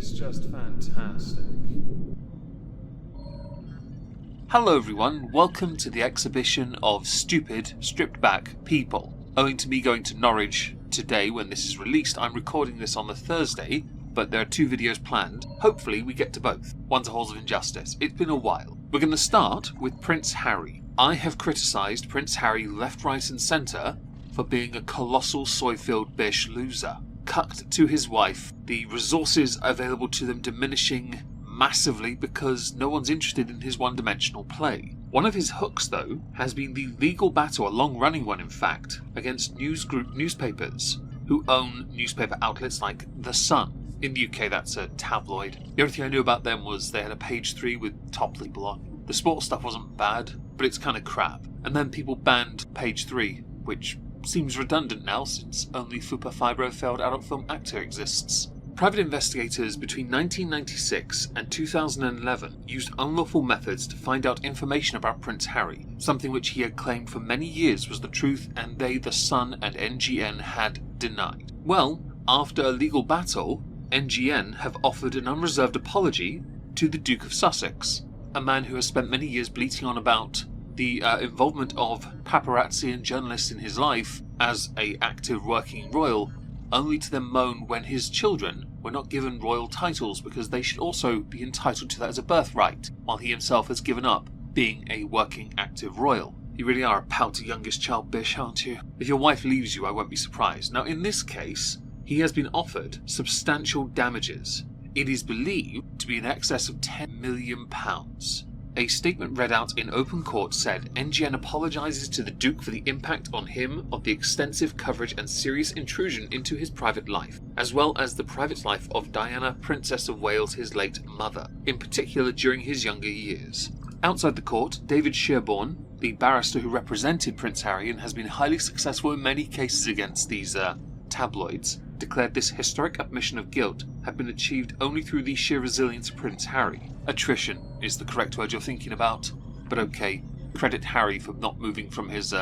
is just fantastic. Hello everyone, welcome to the exhibition of stupid, stripped-back people. Owing to me going to Norwich today when this is released, I'm recording this on the Thursday, but there are two videos planned. Hopefully we get to both. One's a Halls of Injustice. It's been a while. We're going to start with Prince Harry. I have criticised Prince Harry left, right and centre for being a colossal soy-filled bish loser. Cucked to his wife, the resources available to them diminishing massively because no one's interested in his one-dimensional play. One of his hooks, though, has been the legal battle, a long-running one in fact, against newsgroup newspapers who own newspaper outlets like The Sun. In the UK, that's a tabloid. The only thing I knew about them was they had a page 3 with top label on. The sports stuff wasn't bad, but it's kind of crap. And then people banned page 3, which seems redundant now since only Fupa Fibro failed adult film actor exists. Private investigators between 1996 and 2011 used unlawful methods to find out information about Prince Harry, something which he had claimed for many years was the truth and they, The Sun and NGN, had denied. Well, after a legal battle, NGN have offered an unreserved apology to the Duke of Sussex, a man who has spent many years bleating on about the involvement of paparazzi and journalists in his life as an active working royal, only to then moan when his children were not given royal titles because they should also be entitled to that as a birthright, while he himself has given up being a working active royal. You really are a pouty youngest child bish, aren't you? If your wife leaves you, I won't be surprised. Now in this case, he has been offered substantial damages. It is believed to be in excess of £10 million. A statement read out in open court said, NGN apologises to the Duke for the impact on him of the extensive coverage and serious intrusion into his private life, as well as the private life of Diana, Princess of Wales, his late mother, in particular during his younger years. Outside the court, David Sherborne, the barrister who represented Prince Harry and has been highly successful in many cases against these tabloids, declared this historic admission of guilt had been achieved only through the sheer resilience of Prince Harry. Attrition is the correct word you're thinking about, but okay, credit Harry for not moving from his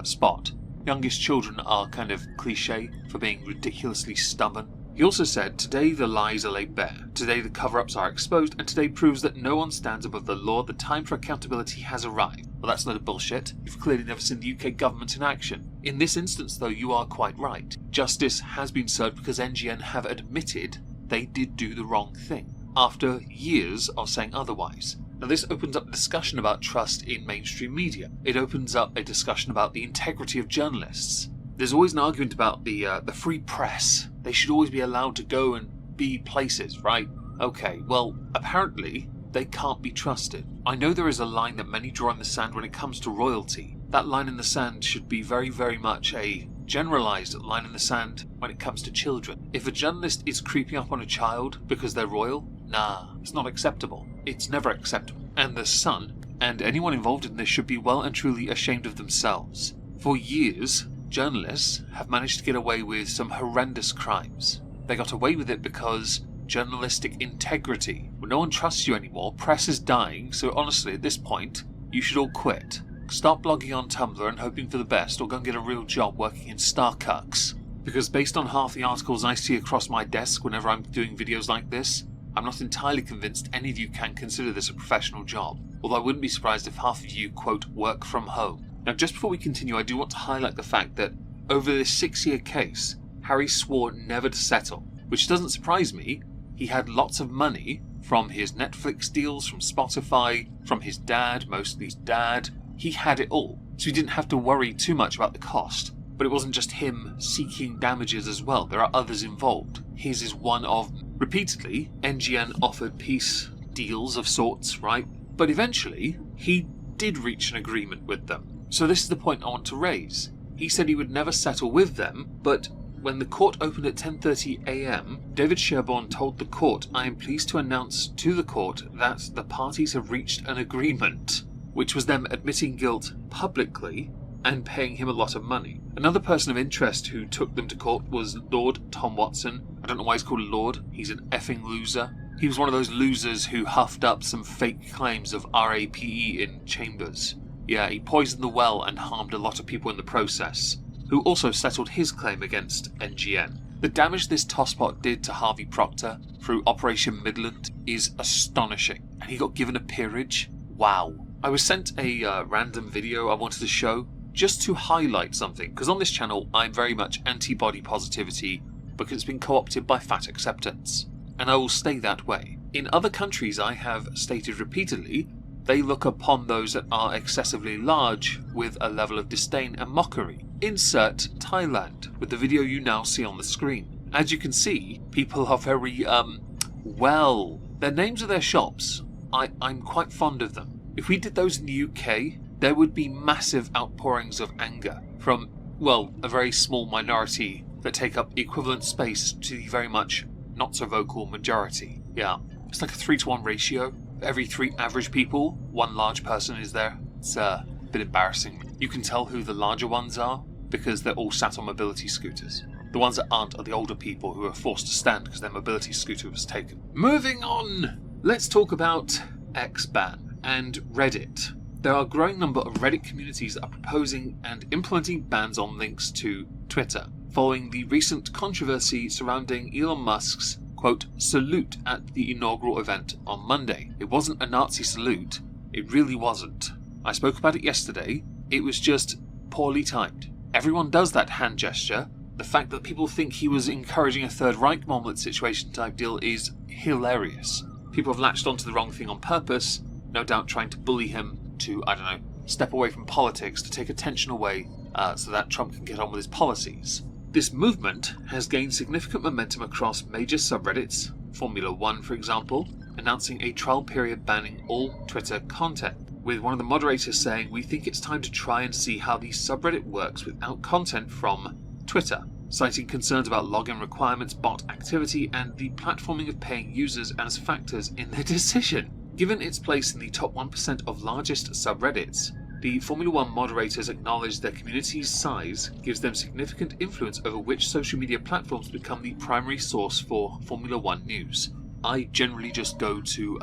spot. Youngest children are kind of cliche for being ridiculously stubborn. He also said, today the lies are laid bare, today the cover-ups are exposed, and today proves that no one stands above the law. The time for accountability has arrived. Well, that's not a bullshit. You've clearly never seen the UK government in action. In this instance, though, you are quite right. Justice has been served because NGN have admitted they did do the wrong thing, after years of saying otherwise. Now this opens up a discussion about trust in mainstream media. It opens up a discussion about the integrity of journalists. There's always an argument about the free press. They should always be allowed to go and be places, right? Okay, well, apparently they can't be trusted. I know there is a line that many draw in the sand when it comes to royalty. That line in the sand should be very, very much a generalised line in the sand when it comes to children. If a journalist is creeping up on a child because they're royal, nah, it's not acceptable. It's never acceptable. And The Sun and anyone involved in this should be well and truly ashamed of themselves. For years, journalists have managed to get away with some horrendous crimes. They got away with it because journalistic integrity. When no one trusts you anymore, press is dying, so honestly at this point, you should all quit. Start blogging on Tumblr and hoping for the best, or go and get a real job working in Starcucks. Because based on half the articles I see across my desk whenever I'm doing videos like this, I'm not entirely convinced any of you can consider this a professional job, although I wouldn't be surprised if half of you, quote, work from home. Now just before we continue, I do want to highlight the fact that over this 6-year case, Harry swore never to settle, which doesn't surprise me. He had lots of money from his Netflix deals, from Spotify, from his dad, mostly his dad. He had it all, so he didn't have to worry too much about the cost. But it wasn't just him seeking damages as well, there are others involved. His is one of them. Repeatedly, NGN offered peace deals of sorts, right? But eventually, he did reach an agreement with them. So this is the point I want to raise. He said he would never settle with them, but when the court opened at 10:30 AM, David Sherborne told the court, I am pleased to announce to the court that the parties have reached an agreement, which was them admitting guilt publicly and paying him a lot of money. Another person of interest who took them to court was Lord Tom Watson. I don't know why he's called a lord, he's an effing loser. He was one of those losers who huffed up some fake claims of RAPE in chambers. Yeah, he poisoned the well and harmed a lot of people in the process, who also settled his claim against NGN. The damage this tosspot did to Harvey Procter through Operation Midland is astonishing, and he got given a peerage. Wow. I was sent a random video I wanted to show just to highlight something, because on this channel I'm very much anti-body positivity because it's been co-opted by fat acceptance, and I will stay that way. In other countries I have stated repeatedly, they look upon those that are excessively large with a level of disdain and mockery. Insert Thailand with the video you now see on the screen. As you can see, people are very, well, their names of their shops, I'm quite fond of them. If we did those in the UK, there would be massive outpourings of anger from, well, a very small minority that take up equivalent space to the very much not so vocal majority. Yeah, it's like a 3-to-1 ratio. For every 3 average people, 1 large person is there. It's a bit embarrassing. You can tell who the larger ones are because they're all sat on mobility scooters. The ones that aren't are the older people who are forced to stand because their mobility scooter was taken. Moving on! Let's talk about X-Ban and Reddit. There are a growing number of Reddit communities that are proposing and implementing bans on links to Twitter, following the recent controversy surrounding Elon Musk's, quote, salute at the inaugural event on Monday. It wasn't a Nazi salute. It really wasn't. I spoke about it yesterday. It was just poorly timed. Everyone does that hand gesture. The fact that people think he was encouraging a Third Reich moment situation type deal is hilarious. People have latched onto the wrong thing on purpose, no doubt trying to bully him to, I don't know, step away from politics to take attention away so that Trump can get on with his policies. This movement has gained significant momentum across major subreddits, Formula 1 for example, announcing a trial period banning all Twitter content, with one of the moderators saying, "We think it's time to try and see how the subreddit works without content from Twitter," citing concerns about login requirements, bot activity, and the platforming of paying users as factors in their decision. Given its place in the top 1% of largest subreddits, the Formula 1 moderators acknowledge their community's size gives them significant influence over which social media platforms become the primary source for Formula 1 news. I generally just go to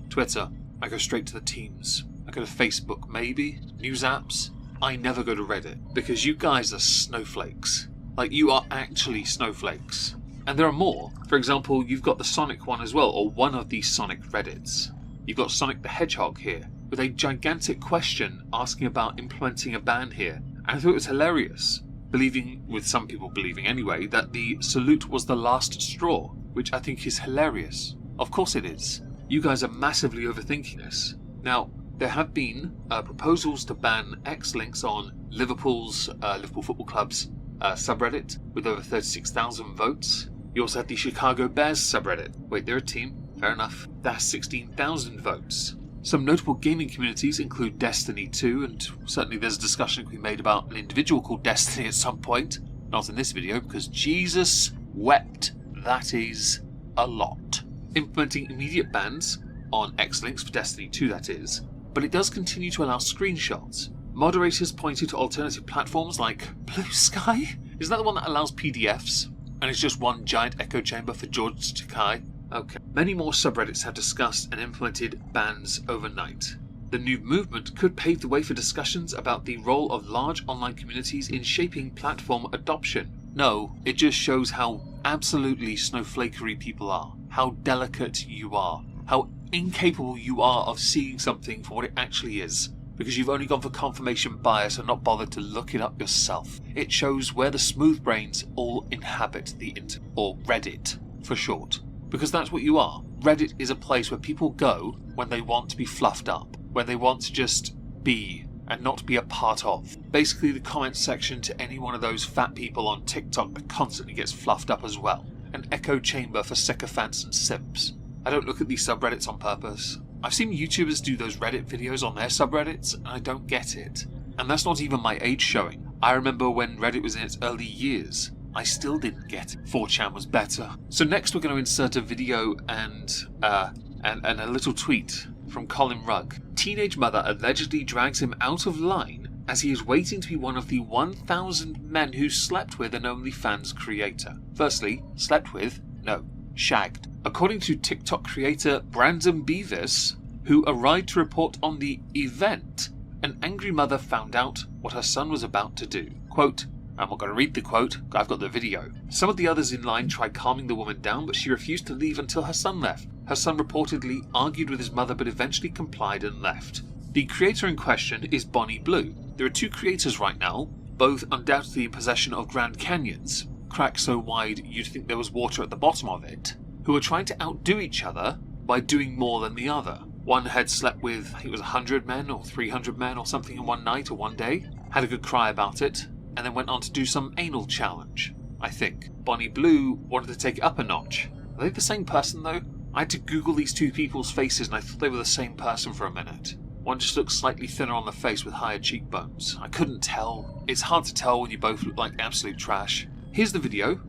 Twitter. I go straight to the teams. I go to Facebook, maybe, news apps. I never go to Reddit, because you guys are snowflakes. Like, you are actually snowflakes. And there are more. For example, you've got the Sonic one as well, or one of the Sonic Reddits. You've got Sonic the Hedgehog here, with a gigantic question asking about implementing a ban here. And I thought it was hilarious, with some people believing anyway, that the salute was the last straw, which I think is hilarious. Of course it is. You guys are massively overthinking this. Now, there have been proposals to ban X links on Liverpool Football Club's subreddit, with over 36,000 votes. You also had the Chicago Bears subreddit. Wait, they're a team? Fair enough. That's 16,000 votes. Some notable gaming communities include Destiny 2, and certainly there's a discussion to be made about an individual called Destiny at some point. Not in this video, because Jesus wept. That is a lot. Implementing immediate bans on X links for Destiny 2, that is. But it does continue to allow screenshots. Moderators pointed to alternative platforms like Blue Sky. Isn't that the one that allows PDFs? And it's just one giant echo chamber for George Takei? Okay. Many more subreddits have discussed and implemented bans overnight. The new movement could pave the way for discussions about the role of large online communities in shaping platform adoption. No, it just shows how absolutely snowflakery people are, how delicate you are, how incapable you are of seeing something for what it actually is, because you've only gone for confirmation bias and not bothered to look it up yourself. It shows where the smooth brains all inhabit the internet, or Reddit for short. Because that's what you are. Reddit is a place where people go when they want to be fluffed up, when they want to just be and not be a part of. Basically the comment section to any one of those fat people on TikTok that constantly gets fluffed up as well. An echo chamber for sycophants and simps. I don't look at these subreddits on purpose. I've seen YouTubers do those Reddit videos on their subreddits and I don't get it. And that's not even my age showing. I remember when Reddit was in its early years. I still didn't get it. 4chan was better. So next we're going to insert a video and a little tweet from Colin Rugg. Teenage mother allegedly drags him out of line as he is waiting to be one of the 1,000 men who slept with an OnlyFans creator. Firstly, slept with? No, shagged. According to TikTok creator Brandon Beavis, who arrived to report on the event, an angry mother found out what her son was about to do. Quote, I'm not going to read the quote, I've got the video. Some of the others in line tried calming the woman down, but she refused to leave until her son left. Her son reportedly argued with his mother, but eventually complied and left. The creator in question is Bonnie Blue. There are two creators right now, both undoubtedly in possession of Grand Canyons, cracks so wide you'd think there was water at the bottom of it, who are trying to outdo each other by doing more than the other. One had slept with, I think it was 100 men or 300 men or something in one night or one day, had a good cry about it, and then went on to do some anal challenge, I think. Bonnie Blue wanted to take it up a notch. Are they the same person though? I had to Google these two people's faces and I thought they were the same person for a minute. One just looks slightly thinner on the face with higher cheekbones. I couldn't tell. It's hard to tell when you both look like absolute trash. Here's the video.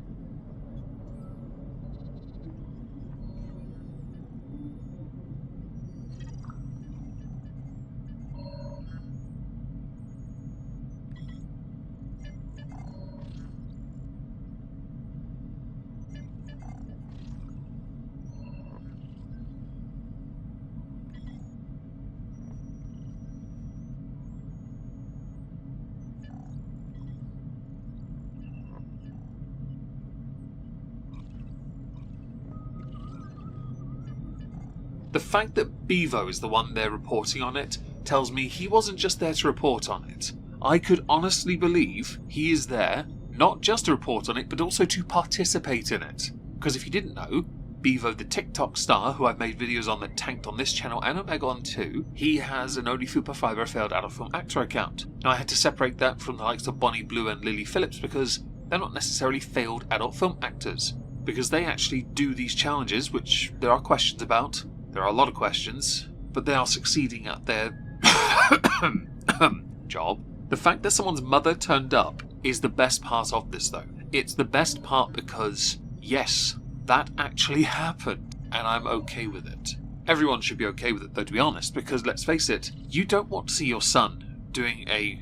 The fact that Bevo is the one there reporting on it tells me he wasn't just there to report on it. I could honestly believe he is there not just to report on it, but also to participate in it. Because if you didn't know, Bevo the TikTok star, who I've made videos on that tanked on this channel and on Megalon too, he has an Only Fupa Fiber failed adult film actor account. Now I had to separate that from the likes of Bonnie Blue and Lily Phillips because they're not necessarily failed adult film actors. Because they actually do these challenges, which there are questions about. There are a lot of questions, but they are succeeding at their job. The fact that someone's mother turned up is the best part of this though. It's the best part because, yes, that actually happened, and I'm okay with it. Everyone should be okay with it though, to be honest, because let's face it, you don't want to see your son doing a,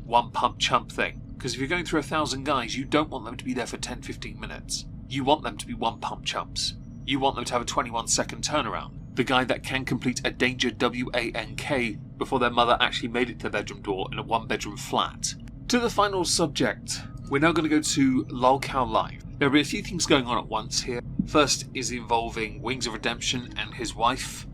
one pump chump thing. Because if you're going through 1,000 guys, you don't want them to be there for 10-15 minutes. You want them to be one pump chumps. You want them to have a 21-second turnaround. The guy that can complete a danger WANK before their mother actually made it to their bedroom door in a one-bedroom flat. To the final subject, we're now going to go to Lolcow Live. There will be a few things going on at once here. First is involving Wings of Redemption and his wife,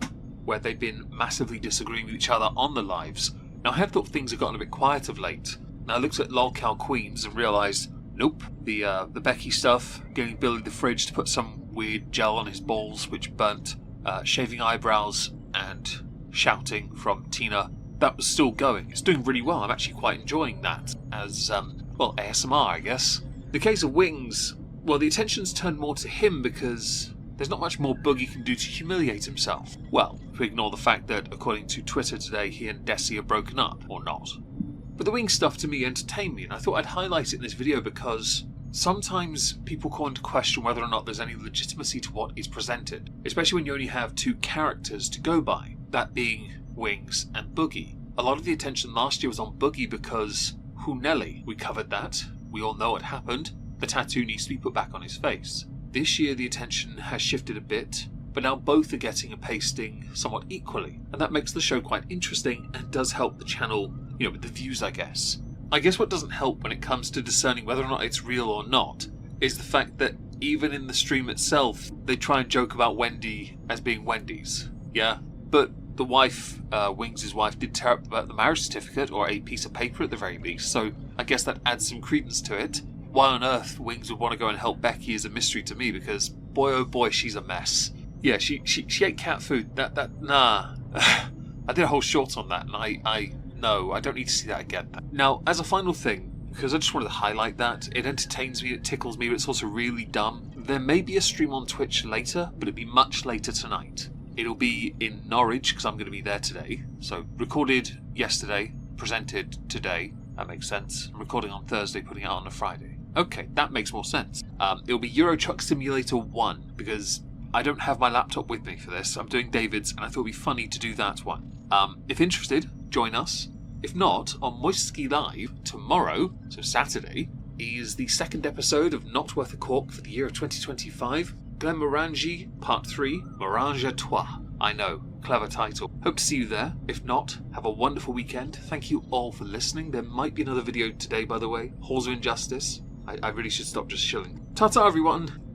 where they've been massively disagreeing with each other on the lives. Now I have thought things have gotten a bit quiet of late. Now I looked at Lolcow Queens and realised, nope, the Becky stuff, getting Billy the fridge to put some weird gel on his balls which burnt, shaving eyebrows and shouting from Tina, that was still going. It's doing really well. I'm actually quite enjoying that as, ASMR, I guess. The case of Wings, well, the attention's turned more to him because there's not much more Boogie can do to humiliate himself. Well, if we ignore the fact that, according to Twitter today, he and Desi are broken up, or not. But the Wings stuff to me entertained me, and I thought I'd highlight it in this video because sometimes people call into question whether or not there's any legitimacy to what is presented, especially when you only have two characters to go by, that being Wings and Boogie. A lot of the attention last year was on Boogie because Hunelli, we covered that, we all know what happened, the tattoo needs to be put back on his face. This year the attention has shifted a bit, but now both are getting and pasting somewhat equally, and that makes the show quite interesting and does help the channel, with the views, I guess. I guess what doesn't help when it comes to discerning whether or not it's real or not is the fact that even in the stream itself, they try and joke about Wendy as being Wendy's. Yeah, but the wife, Wings' wife, did tear up about the marriage certificate, or a piece of paper at the very least, so I guess that adds some credence to it. Why on earth Wings would want to go and help Becky is a mystery to me, because boy oh boy, she's a mess. Yeah, she ate cat food. Nah. I did a whole short on that, and no, I don't need to see that again. Now, as a final thing, because I just wanted to highlight that, it entertains me, it tickles me, but it's also really dumb. There may be a stream on Twitch later, but it'll be much later tonight. It'll be in Norwich, because I'm going to be there today. So, recorded yesterday, presented today. That makes sense. I'm recording on Thursday, putting out on a Friday. Okay, that makes more sense. It'll be Euro Truck Simulator 1, because I don't have my laptop with me for this. I'm doing David's, and I thought it'd be funny to do that one. If interested, join us. If not, on Moistski Live tomorrow, so Saturday, is the second episode of Not Worth a Cork for the year of 2025. Glenmorangie, Part 3, Morange à Toi. I know, clever title. Hope to see you there. If not, have a wonderful weekend. Thank you all for listening. There might be another video today, by the way. Halls of Injustice. I really should stop just shilling. Ta-ta, everyone!